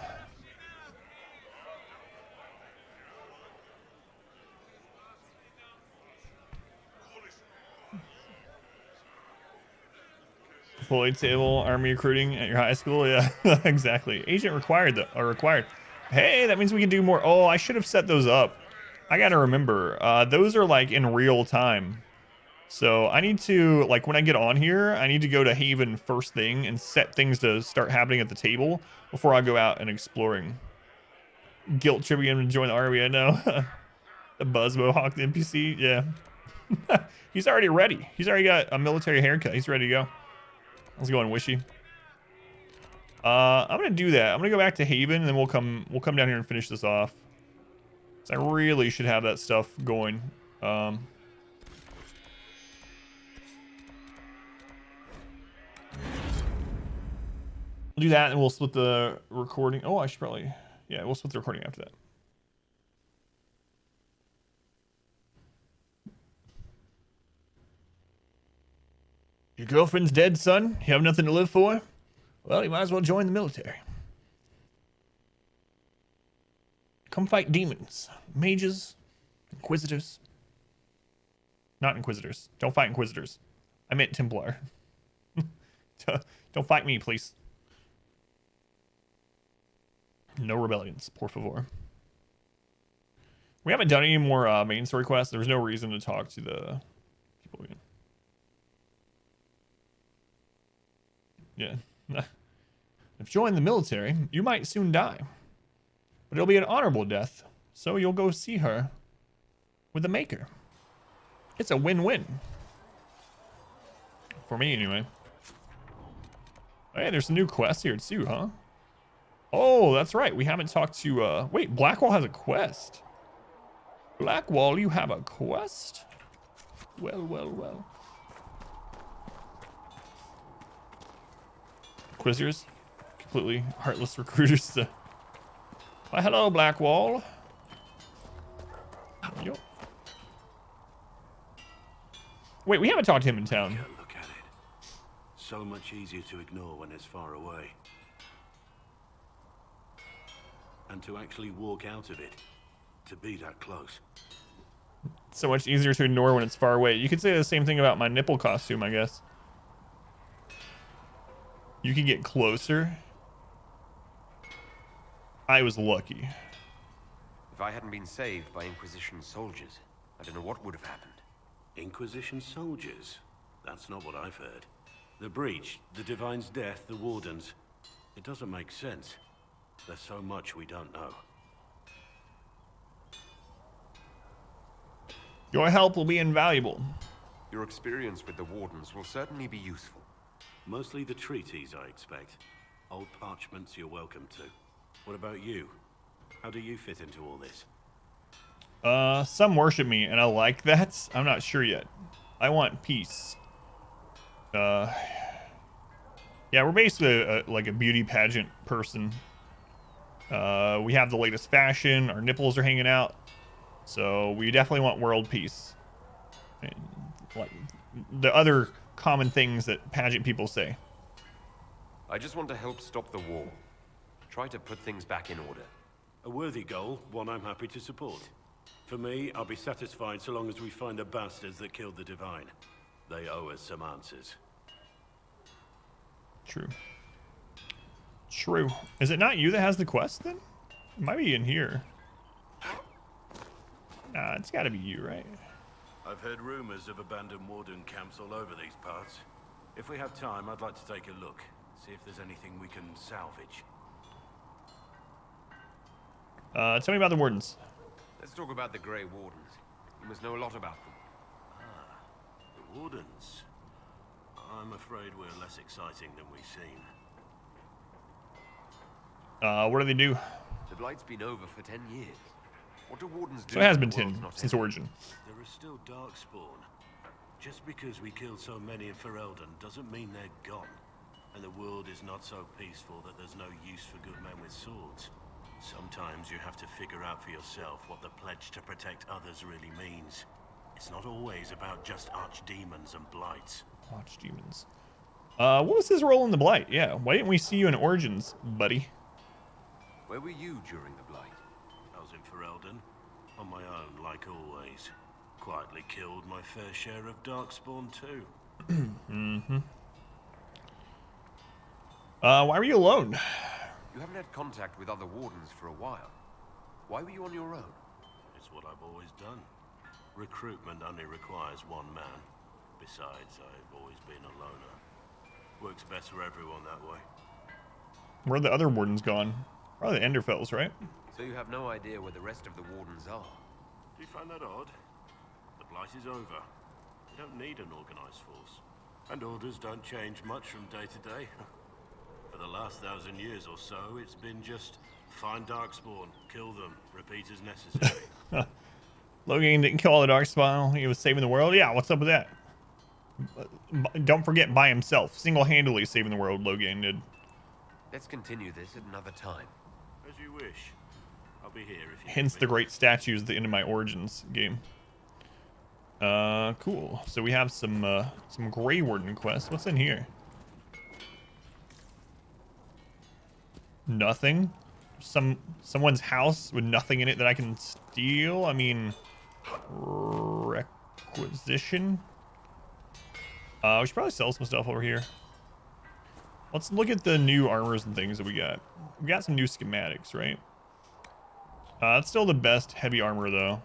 Floyd table, army recruiting at your high school. Yeah, exactly. Agent required though, or required. Hey, that means we can do more. Oh, I should have set those up. I gotta remember. Those are like in real time. So I need to, like, when I get on here, I need to go to Haven first thing and set things to start happening at the table before I go out and exploring. Guilt tripping him to join the army, I know. The Buzz Mohawk, the NPC, yeah. He's already ready. He's already got a military haircut. He's ready to go. Let's go on Wishy. I'm gonna do that. I'm gonna go back to Haven, and then we'll come down here and finish this off. So I really should have that stuff going. We'll do that, and we'll split the recording. Oh, I should probably... Yeah, we'll split the recording after that. Your girlfriend's dead, son? You have nothing to live for? Well, you might as well join the military. Come fight demons, mages, inquisitors. Not inquisitors. Don't fight inquisitors. I meant Templar. Don't fight me, please. No rebellions, por favor. We haven't done any more main story quests. There's no reason to talk to the people again. Yeah. If you join the military, you might soon die. But it'll be an honorable death, so you'll go see her with the Maker. It's a win-win. For me, anyway. Hey, there's some new quests here too, huh? Oh, that's right. We haven't talked to... Wait, Blackwall has a quest. Blackwall, you have a quest? Well, well, well. Inquisitors. Completely heartless recruiters. Why, hello, Blackwall. Yo. Wait, we haven't talked to him in town. Look at it. So much easier to ignore when it's far away. And to actually walk out of it, to be that close. So much easier to ignore when it's far away. You could say the same thing about my nipple costume, I guess. You can get closer. I was lucky. If I hadn't been saved by Inquisition soldiers, I don't know what would have happened. Inquisition soldiers? That's not what I've heard. The Breach, the Divine's death, the Wardens. It doesn't make sense. There's so much we don't know. Your help will be invaluable. Your experience with the Wardens will certainly be useful. Mostly the treaties, I expect. Old parchments you're welcome to. What about you? How do you fit into all this? Some worship me, and I like that. I'm not sure yet. I want peace. Yeah, we're basically like a beauty pageant person. We have the latest fashion. Our nipples are hanging out. So we definitely want world peace. And like the other common things that pageant people say. I just want to help stop the war. Try to put things back in order. A worthy goal, one I'm happy to support. For me, I'll be satisfied so long as we find the bastards that killed the Divine. They owe us some answers. True. True. Is it not you that has the quest then? It might be in here. Nah, it's gotta be you, right? I've heard rumors of abandoned warden camps all over these parts. If we have time, I'd like to take a look. See if there's anything we can salvage. Tell me about the wardens. Let's talk about the Grey Wardens. You must know a lot about them. Ah, the Wardens. I'm afraid we're less exciting than we seem. What do they do? The Blight's been over for 10 years. What do Wardens do? So it has been 10 since Origin. There is still Darkspawn. Just because we killed so many in Ferelden doesn't mean they're gone. And the world is not so peaceful that there's no use for good men with swords. Sometimes you have to figure out for yourself what the pledge to protect others really means. It's not always about just archdemons and blights. Archdemons. What was his role in the Blight? Yeah, why didn't we see you in Origins, buddy? Where were you during the Blight? I was in Ferelden, on my own, like always. Quietly killed my fair share of Darkspawn too. Mm-hmm. Why were you alone? You haven't had contact with other Wardens for a while. Why were you on your own? It's what I've always done. Recruitment only requires one man. Besides, I've always been a loner. Works best for everyone that way. Where are the other Wardens gone? Probably the Enderfells, right? So you have no idea where the rest of the Wardens are? Do you find that odd? The Blight is over. We don't need an organized force. And orders don't change much from day to day. For the last 1,000 years or so, it's been just find Darkspawn, kill them, repeat as necessary. Logan didn't kill all the Darkspawn. He was saving the world. Yeah, what's up with that? Don't forget, by himself, single-handedly saving the world. Logan did. Let's continue this at another time. As you wish. I'll be here if you. Hence the great statues at the end of my Origins game. Cool. So we have some Grey Warden quests. What's in here? Nothing. Someone's house with nothing in it that I can steal. I mean, requisition. We should probably sell some stuff over here. Let's look at the new armors and things that we got. We got some new schematics, right? It's still the best heavy armor though.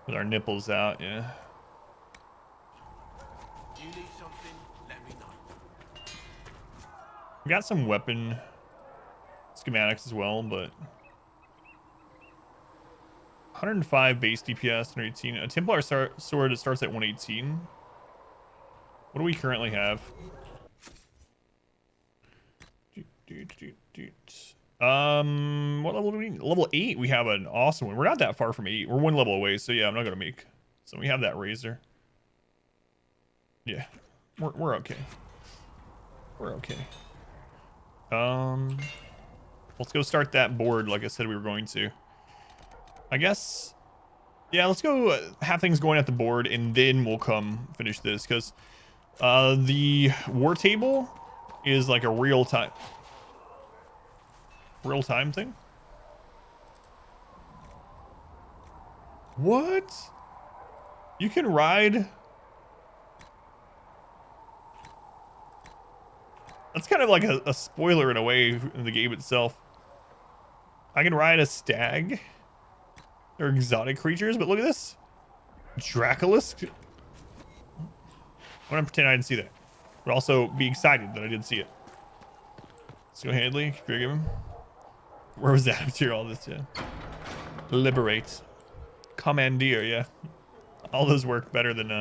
With our nipples out, yeah. You need something? Let me know. We got some weapon schematics as well, but 105 base DPS, 118. A Templar sword that starts at 118. What do we currently have? What level do we need? Level 8. We have an awesome one. We're not that far from 8. We're one level away, so yeah, I'm not gonna make. So we have that razor. Yeah, we're okay. We're okay. Let's go start that board like I said we were going to. I guess, yeah, let's go have things going at the board and then we'll come finish this because the war table is like a real time thing. What? You can ride? That's kind of like a spoiler in a way in the game itself. I can ride a stag. They're exotic creatures, but look at this. Draculus. I'm gonna pretend I didn't see that. But also be excited that I did see it. Let's go Handley, forgive him. Where was that after all this? Yeah. Liberate. Commandeer, yeah. All those work better than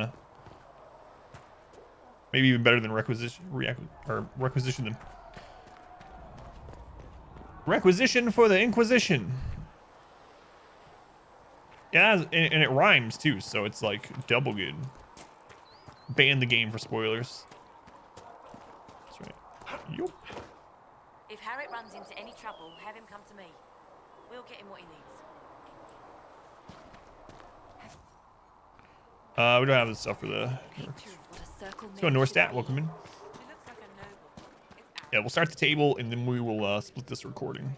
Maybe even better than requisition. Requisition for the Inquisition. Yeah, and it rhymes too, so it's like double good. Ban the game for spoilers. That's right. Yup. If Harriet runs into any trouble, have him come to me. We'll get him what he needs. We don't have the stuff for the. Let's go Northstat. Welcome in. Yeah, we'll start the table and then we will split this recording.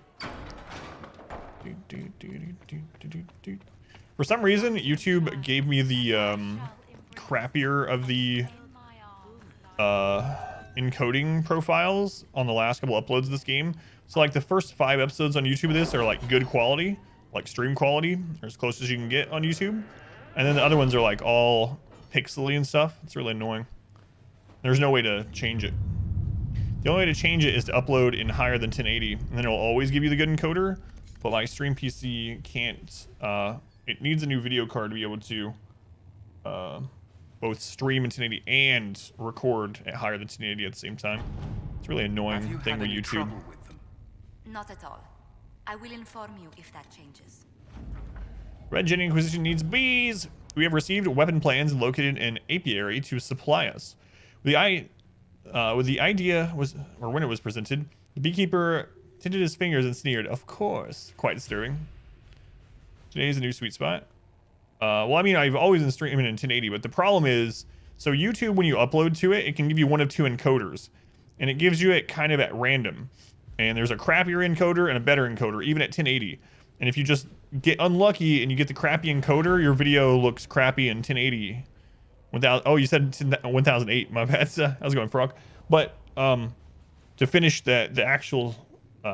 For some reason, YouTube gave me the crappier of the encoding profiles on the last couple uploads of this game. So like the first 5 episodes on YouTube of this are like good quality, like stream quality, or as close as you can get on YouTube. And then the other ones are like all pixely and stuff. It's really annoying. There's no way to change it. The only way to change it is to upload in higher than 1080, and then it'll always give you the good encoder. But my stream PC can't. It needs a new video card to be able to both stream in 1080 and record at higher than 1080 at the same time. It's a really annoying thing with YouTube. Not at all. I will inform you if that changes. Red Gen Inquisition needs bees. We have received weapon plans located in apiary to supply us. The idea was, or when it was presented, the beekeeper tinted his fingers and sneered. Of course, quite disturbing. Today's a new sweet spot. Well, I mean, I've always been streaming in 1080, but the problem is, so YouTube, when you upload to it, it can give you one of 2 encoders, and it gives you it kind of at random. And there's a crappier encoder and a better encoder, even at 1080. And if you just get unlucky and you get the crappy encoder, your video looks crappy in 1080. Oh, you said 1008. My bad. I was going frog. But to finish the actual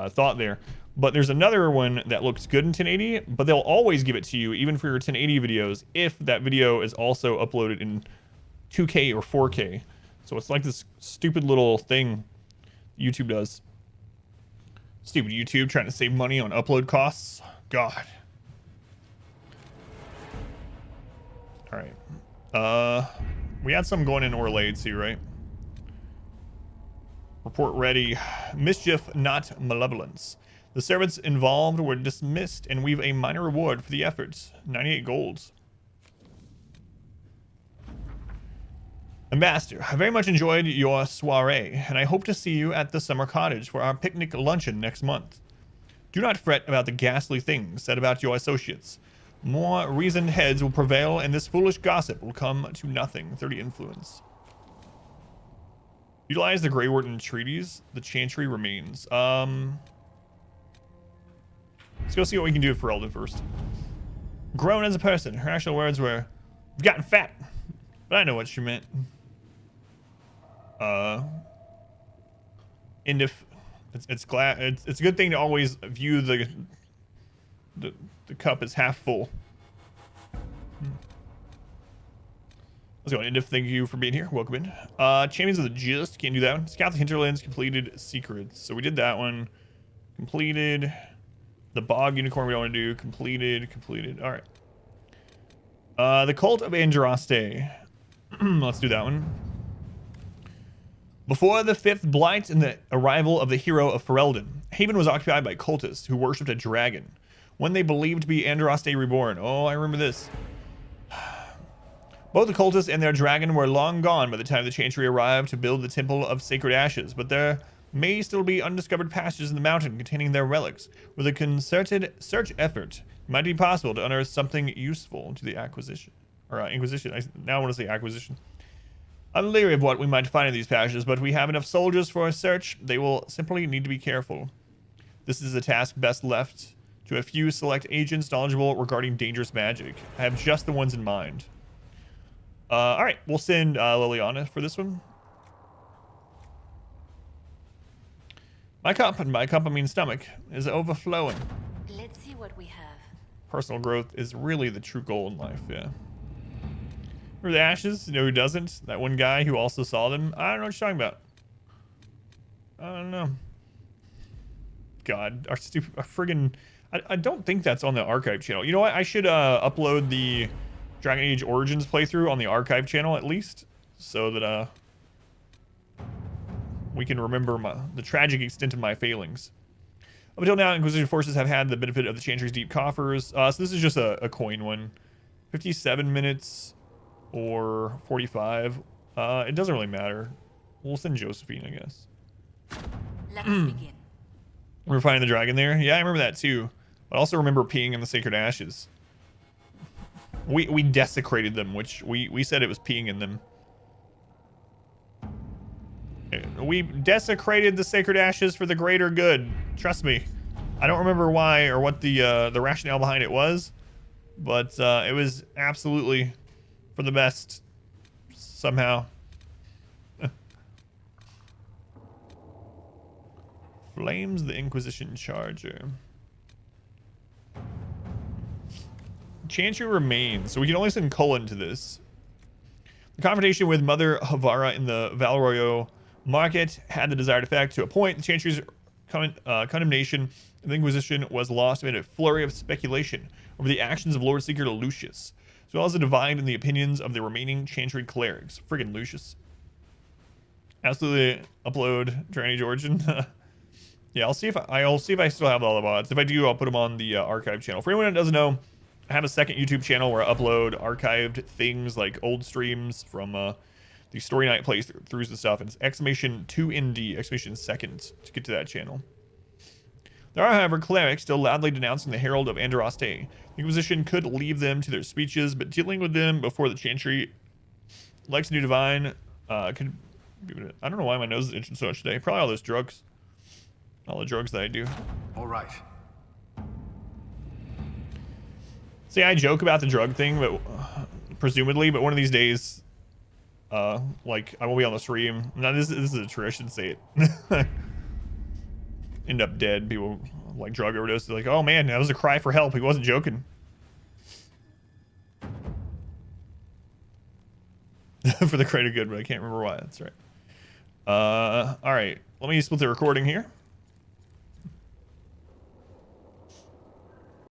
thought there. But there's another one that looks good in 1080, but they'll always give it to you, even for your 1080 videos, if that video is also uploaded in 2K or 4K. So it's like this stupid little thing YouTube does. Stupid YouTube trying to save money on upload costs. God. All right. We had some going in Orlade too, right? Report ready. Mischief, not malevolence. The servants involved were dismissed, and we've a minor reward for the efforts. 98 golds. Ambassador, I very much enjoyed your soiree, and I hope to see you at the summer cottage for our picnic luncheon next month. Do not fret about the ghastly things said about your associates. More reasoned heads will prevail, and this foolish gossip will come to nothing. 30 influence. Utilize the Greywarden treaties. The Chantry remains. Let's go see what we can do for Elden first. Grown as a person. Her actual words were, "You've gotten fat." But I know what she meant. And if it's a good thing to always view the cup as half full. Let's go. And if thank you for being here. Welcome in. Champions of the Gist. Can't do that one. Scout the Hinterlands. Completed secrets. So we did that one. Completed. The Bog Unicorn we don't want to do. Completed. All right. The Cult of Andraste. Let's do that one. Before the 5th Blight and the arrival of the hero of Ferelden, Haven was occupied by cultists who worshipped a dragon, one they believed to be Andraste reborn. Oh, I remember this. Both the cultists and their dragon were long gone by the time the Chantry arrived to build the Temple of Sacred Ashes, but there may still be undiscovered passages in the mountain containing their relics. With a concerted search effort, it might be possible to unearth something useful to the Inquisition. I now want to say Acquisition. I'm leery of what we might find in these passages, but we have enough soldiers for a search. They will simply need to be careful. This is a task best left to a few select agents knowledgeable regarding dangerous magic. I have just the ones in mind. All right, we'll send Liliana for this one. My cup, and by cup I mean stomach, is overflowing. Let's see what we have. Personal growth is really the true goal in life, yeah. Remember the ashes? You know who doesn't? That one guy who also saw them? I don't know what you're talking about. I don't know. God, our friggin'... I don't think that's on the archive channel. You know what? I should upload the Dragon Age Origins playthrough on the archive channel at least, so that we can remember the tragic extent of my failings. Up until now, Inquisition forces have had the benefit of the Chantry's deep coffers. So this is just a coin one. 57 minutes or 45. It doesn't really matter. We'll send Josephine, I guess. Let us begin. We're finding the dragon there. Yeah, I remember that too. But I also remember peeing in the sacred ashes. We desecrated them, which we said it was peeing in them. We desecrated the sacred ashes for the greater good. Trust me. I don't remember why or what the rationale behind it was, but it was absolutely for the best somehow. Flames the Inquisition Charger. Chantry remains, so we can only send Cullen to this. The confrontation with Mother Havara in the Valroyo market had the desired effect. To a point, the Chantry's condemnation of the Inquisition was lost amid a flurry of speculation over the actions of Lord Seeker Lucius, as well as the divide in the opinions of the remaining Chantry clerics. Friggin' Lucius. Absolutely upload Dragon Age Origin. Yeah, I'll see if I still have all the VODs. If I do, I'll put them on the archive channel. For anyone that doesn't know, I have a second YouTube channel where I upload archived things like old streams from the story night playthroughs and stuff. It's !2ND, !2nd to get to that channel. There are, however, clerics still loudly denouncing the Herald of Andraste. The Inquisition could leave them to their speeches, but dealing with them before the Chantry, like a new divine, could be... I don't know why my nose is itching so much today. Probably all those drugs. All the drugs that I do. All right. See, I joke about the drug thing, but presumably, but one of these days, like I won't be on the stream. Now this is a true. I shouldn't say it. End up dead. People like drug overdose. They're like, oh man, that was a cry for help. He wasn't joking. For the greater good, but I can't remember why. That's right. All right. Let me split the recording here.